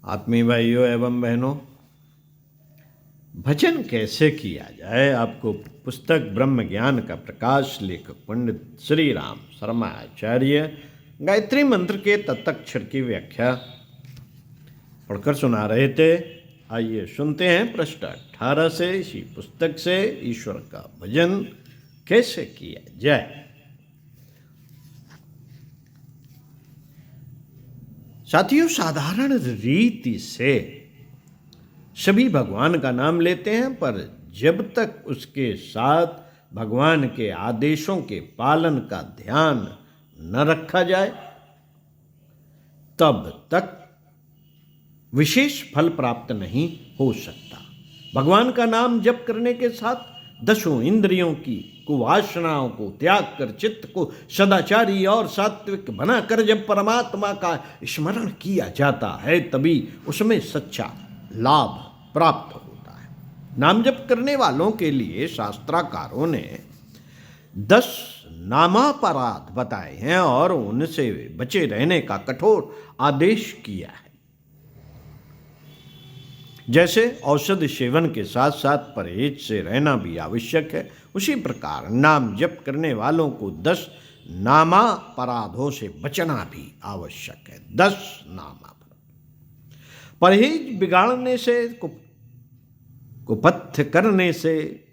आत्मीय भाइयों एवं बहनों, भजन कैसे किया जाए आपको पुस्तक ब्रह्म ज्ञान का प्रकाश लेखक पंडित श्री राम शर्मा आचार्य गायत्री मंत्र के तत्क्षर की व्याख्या पढ़कर सुना रहे थे। आइए सुनते हैं पृष्ठ 18 से इसी पुस्तक से ईश्वर का भजन कैसे किया जाए। साथियों, साधारण रीति से सभी भगवान का नाम लेते हैं, पर जब तक उसके साथ भगवान के आदेशों के पालन का ध्यान न रखा जाए तब तक विशेष फल प्राप्त नहीं हो सकता। भगवान का नाम जप करने के साथ दसों इंद्रियों की कुवासनाओं को त्याग कर चित्त को सदाचारी और सात्विक बनाकर जब परमात्मा का स्मरण किया जाता है तभी उसमें सच्चा लाभ प्राप्त होता है। नाम जप करने वालों के लिए शास्त्राकारों ने 10 नामापराध बताए हैं और उनसे बचे रहने का कठोर आदेश किया है। जैसे औषध सेवन के साथ साथ परहेज से रहना भी आवश्यक है, उसी प्रकार नाम जप करने वालों को 10 नामापराधों से बचना भी आवश्यक है। 10 नामापराध। परहेज बिगाड़ने से, कुपथ्य करने से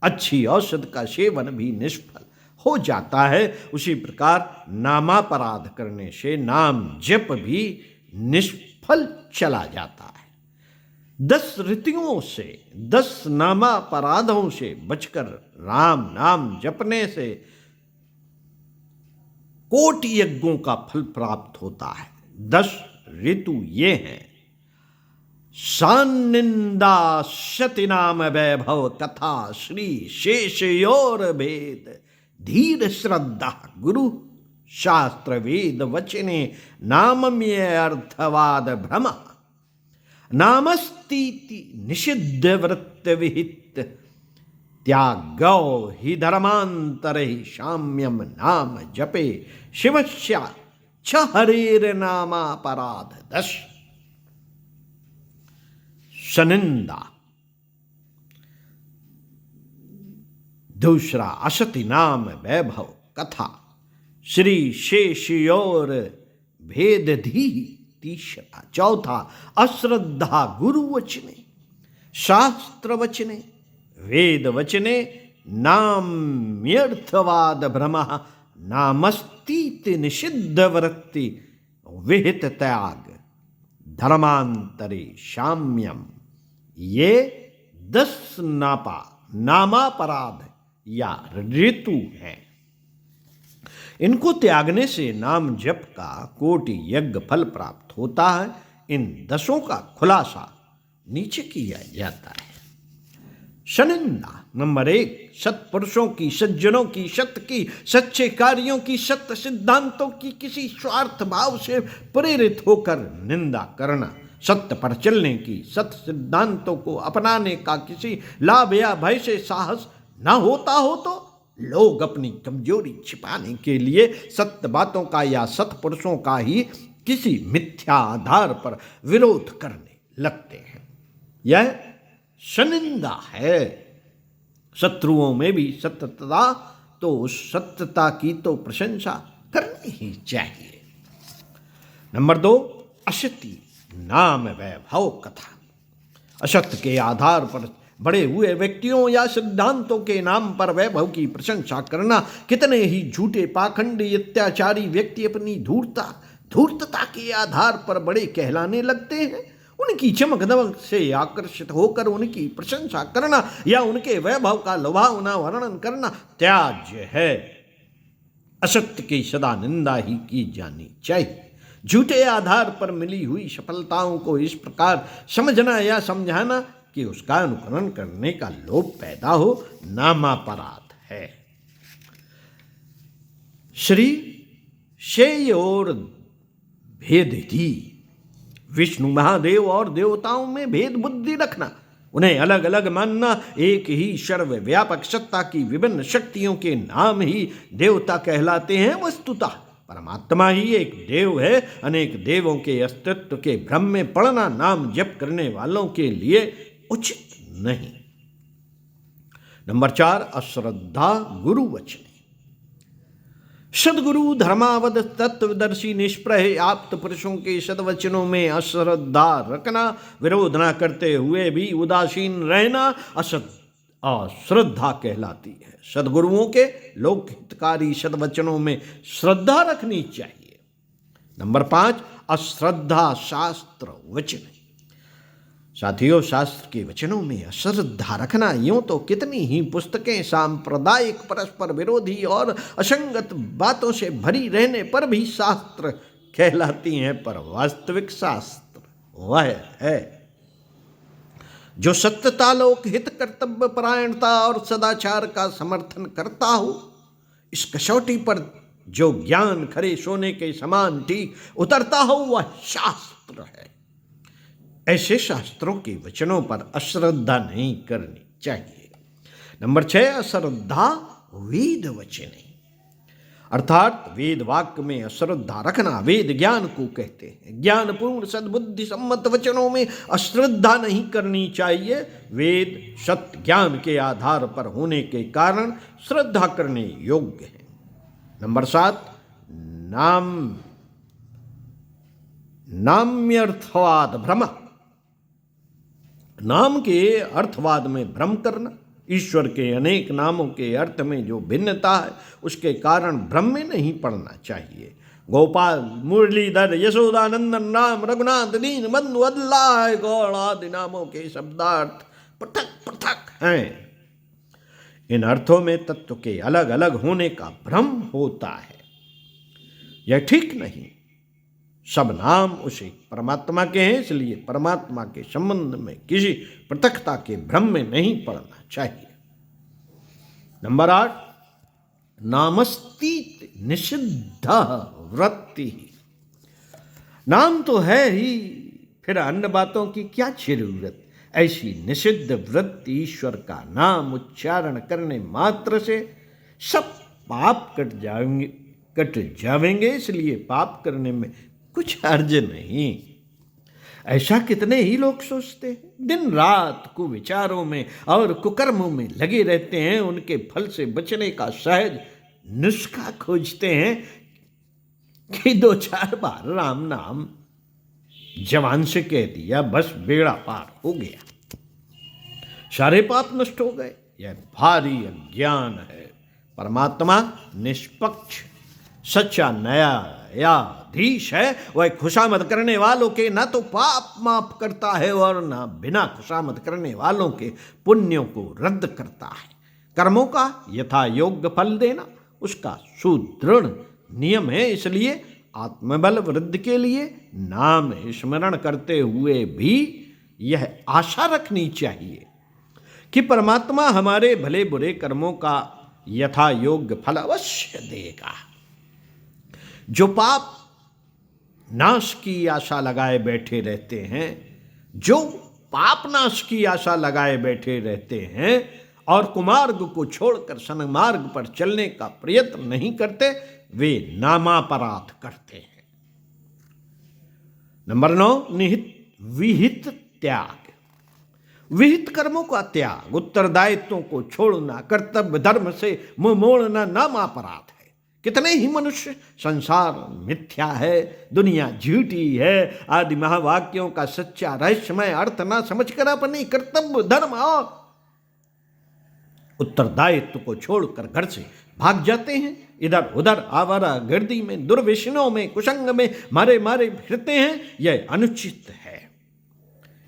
अच्छी औषध का सेवन भी निष्फल हो जाता है। उसी प्रकार नामापराध करने से नाम जप भी निष्फल चला जाता है। 10 ऋतियों से, 10 नामापराधों से बचकर राम नाम जपने से कोटि यज्ञों का फल प्राप्त होता है। 10 ऋतु ये हैं: सानिंदा शति नाम वैभव कथा श्री शेषयोर भेद धीर श्रद्धा गुरु शास्त्र वेद वचने नामम्य अर्थवाद भ्रम नामस्तीति निषिद्ध वृत्त विहित त्यागौ हि धर्मांतर ही शाम्यम नाम जपे शिवस्या छ हरेर नामापराध 10। सनिंदा, दूसरा असति नाम वैभव कथा श्री शेषयोर भेद धी, तीसरा, चौथा अश्रद्धा गुरु वचने शास्त्र वचने वेद वचने नाम्यर्थवाद भ्रम नामस्तीति निषिद्ध वृत्ति विहित त्याग धर्मांतरे शाम्यम। ये 10 नामापराध या ऋतु हैं। इनको त्यागने से नाम जप का कोटि यज्ञ फल प्राप्त होता है। इन 10 का खुलासा नीचे किया जाता है। शनिंदा नंबर 1, सत्पुरुषों की, सज्जनों की, सत्य की, सच्चे कार्यों की, सत्य सिद्धांतों की किसी स्वार्थ भाव से प्रेरित होकर निंदा करना। सत्य पर चलने की, सत्य सिद्धांतों को अपनाने का किसी लाभ या भय से साहस न होता हो तो लोग अपनी कमजोरी छिपाने के लिए सत्य बातों का या सत्पुरुषों का ही किसी मिथ्या आधार पर विरोध करने लगते हैं। यह शनिंदा है। शत्रुओं में भी सत्यता, तो उस सत्यता की तो प्रशंसा करनी ही चाहिए। नंबर 2, असति नाम वैभव कथा। असत्य के आधार पर बड़े हुए व्यक्तियों या सिद्धांतों के नाम पर वैभव की प्रशंसा करना। कितने ही झूठे पाखंडी अत्याचारी व्यक्ति अपनी धूर्तता के आधार पर बड़े कहलाने लगते हैं। उनकी चमक दमक से आकर्षित होकर उनकी प्रशंसा करना या उनके वैभव का लुभावना वर्णन करना त्याज्य है। असत्य की सदा निंदा ही की जानी चाहिए। झूठे आधार पर मिली हुई सफलताओं को इस प्रकार समझना या समझाना कि उसका अनुकरण करने का लोभ पैदा हो, नामापराध है। श्री शेयोर भेद थी, विष्णु महादेव और देवताओं में भेद बुद्धि रखना, उन्हें अलग अलग मानना, एक ही सर्वव्यापक सत्ता की विभिन्न शक्तियों के नाम ही देवता कहलाते हैं। वस्तुतः परमात्मा ही एक देव है। अनेक देवों के अस्तित्व के भ्रम में पड़ना नाम जप करने वालों के लिए उचित नहीं। नंबर 4, अश्रद्धा गुरु वचने। सदगुरु धर्मावध तत्वदर्शी निष्प्रह आप्त पुरुषों के सदवचनों में अश्रद्धा रखना, विरोध न करते हुए भी उदासीन रहना अश्रद्धा कहलाती है। सदगुरुओं के लोक हितकारी सदवचनों में श्रद्धा रखनी चाहिए। नंबर 5, अश्रद्धा शास्त्र वचन। साथियों, शास्त्र के वचनों में अश्रद्धा रखना, यूं तो कितनी ही पुस्तकें सांप्रदायिक, परस्पर विरोधी और असंगत बातों से भरी रहने पर भी शास्त्र कहलाती हैं, पर वास्तविक शास्त्र वह है जो सत्यता, लोक हित, कर्तव्य परायणता और सदाचार का समर्थन करता हो। इस कसौटी पर जो ज्ञान खरे सोने के समान ठीक उतरता हो वह शास्त्र है। ऐसे शास्त्रों के वचनों पर अश्रद्धा नहीं करनी चाहिए। नंबर 6, अश्रद्धा वेद वचने, अर्थात वेद वाक्य में अश्रद्धा रखना वेद ज्ञान को कहते हैं। ज्ञानपूर्ण सद्बुद्धि सम्मत वचनों में अश्रद्धा नहीं करनी चाहिए। वेद सत्य ज्ञान के आधार पर होने के कारण श्रद्धा करने योग्य है। नंबर 7, नाम्यर्थवाद भ्रम, नाम के अर्थवाद में भ्रम करना। ईश्वर के अनेक नामों के अर्थ में जो भिन्नता है उसके कारण भ्रम में नहीं पड़ना चाहिए। गोपाल, मुरलीधर, यशोदानंदन, राम, रघुनाथ, दीन बंधु, अल्लाह, गौड़ आदि नामों के शब्दार्थ पृथक पृथक हैं। इन अर्थों में तत्व के अलग अलग होने का भ्रम होता है, यह ठीक नहीं। सब नाम उसे परमात्मा के हैं, इसलिए परमात्मा के संबंध में किसी पृथकता के भ्रम में नहीं पड़ना चाहिए। नंबर 8, नामस्तीत निषिद्ध वृत्ति। नाम तो है ही, फिर अन्य बातों की क्या जरूरत। ऐसी निषिद्ध वृत्ति, ईश्वर का नाम उच्चारण करने मात्र से सब पाप कट जाएंगे, इसलिए पाप करने में कुछ हर्ज नहीं। ऐसा कितने ही लोग सोचते हैं, दिन रात कुविचारों में और कुकर्मों में लगे रहते हैं। उनके फल से बचने का सहज नुस्खा खोजते हैं कि 2-4 बार राम नाम जवान से कह दिया, बस बेड़ा पार हो गया, सारे पाप नष्ट हो गए। यह भारी अज्ञान है। परमात्मा निष्पक्ष सच्चा न्यायाधीश है। वह खुशामद करने वालों के न तो पाप माफ करता है और न बिना खुशामद करने वालों के पुण्यों को रद्द करता है। कर्मों का यथा योग्य फल देना उसका सुदृढ़ नियम है। इसलिए आत्मबल वृद्धि के लिए नाम स्मरण करते हुए भी यह आशा रखनी चाहिए कि परमात्मा हमारे भले बुरे कर्मों का यथा योग्य फल अवश्य देगा। जो पाप नाश की आशा लगाए बैठे रहते हैं, जो पाप नाश की आशा लगाए बैठे रहते हैं और कुमार्ग को छोड़कर सन्मार्ग पर चलने का प्रयत्न नहीं करते, वे नामापराध करते हैं। नंबर 9, विहित त्याग। विहित कर्मों का त्याग, उत्तरदायित्वों को छोड़ना, कर्तव्य धर्म से मुंह मोड़ना नामापराध है। कितने ही मनुष्य संसार मिथ्या है, दुनिया झूठी है आदि महावाक्यों का सच्चा रहस्यमय अर्थ ना समझकर अपने कर्तव्य धर्म और उत्तरदायित्व को छोड़कर घर से भाग जाते हैं। इधर उधर आवारा गर्दी में, दुर्व्यसनों में, कुसंग में मारे मारे फिरते हैं। यह अनुचित है।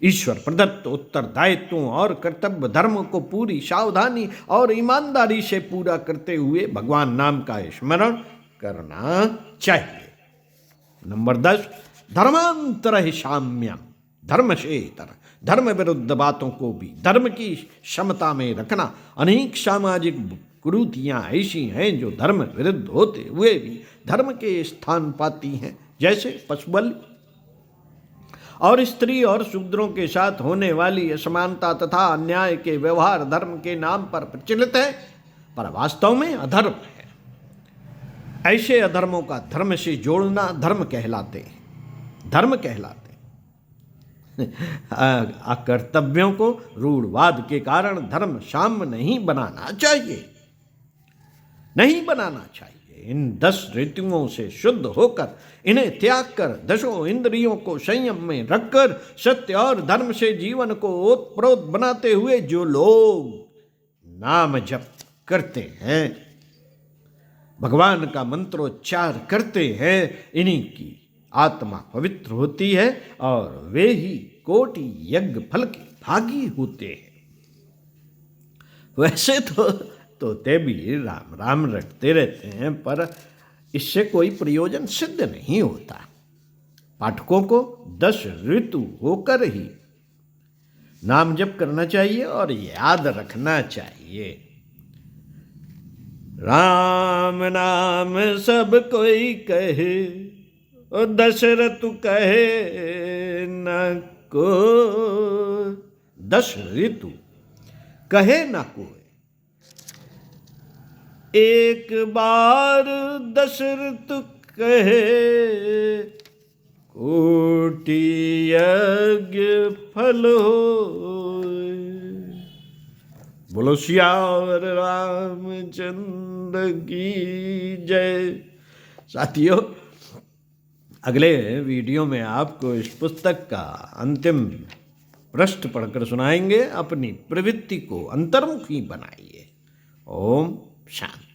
ईश्वर प्रदत्त उत्तरदायित्वों और कर्तव्य धर्म को पूरी सावधानी और ईमानदारी से पूरा करते हुए भगवान नाम का स्मरण करना चाहिए। नंबर 10, धर्मांतर साम्यम, धर्म से इतर, धर्म विरुद्ध बातों को भी धर्म की क्षमता में रखना। अनेक सामाजिक कुरीतियां ऐसी हैं जो धर्म विरुद्ध होते हुए भी धर्म के स्थान पाती हैं, जैसे पशुबलि और स्त्री और शूद्रों के साथ होने वाली असमानता तथा अन्याय के व्यवहार धर्म के नाम पर प्रचलित है, पर वास्तव में अधर्म है। ऐसे अधर्मों का धर्म से जोड़ना धर्म कहलाते हैं, धर्म कहलाते अकर्तव्यों को रूढ़वाद के कारण धर्म साम्य नहीं बनाना चाहिए, नहीं बनाना चाहिए। इन 10 ऋतुओं से शुद्ध होकर इन्हें त्याग कर 10 इंद्रियों को संयम में रखकर सत्य और धर्म से जीवन को ओतप्रोत बनाते हुए जो लोग नाम जप करते हैं, भगवान का मंत्रोच्चार करते हैं, इन्हीं की आत्मा पवित्र होती है और वे ही कोटि यज्ञ फल के भागी होते हैं। वैसे तो तोते भी राम राम रटते रहते हैं, पर इससे कोई प्रयोजन सिद्ध नहीं होता। पाठकों को 10 ऋतु होकर ही नाम जप करना चाहिए और याद रखना चाहिए। राम नाम सब कोई कहे और 10 ऋतु कहे न को, 10 ऋतु कहे न कोई, एक बार 10 ऋतु कहे कोटि यज्ञ फल होय। बोलो सियावर रामचंद्र की जय। साथियों, अगले वीडियो में आपको इस पुस्तक का अंतिम पृष्ठ पढ़कर सुनाएंगे। अपनी प्रवृत्ति को अंतर्मुखी बनाइए। ओम शांति।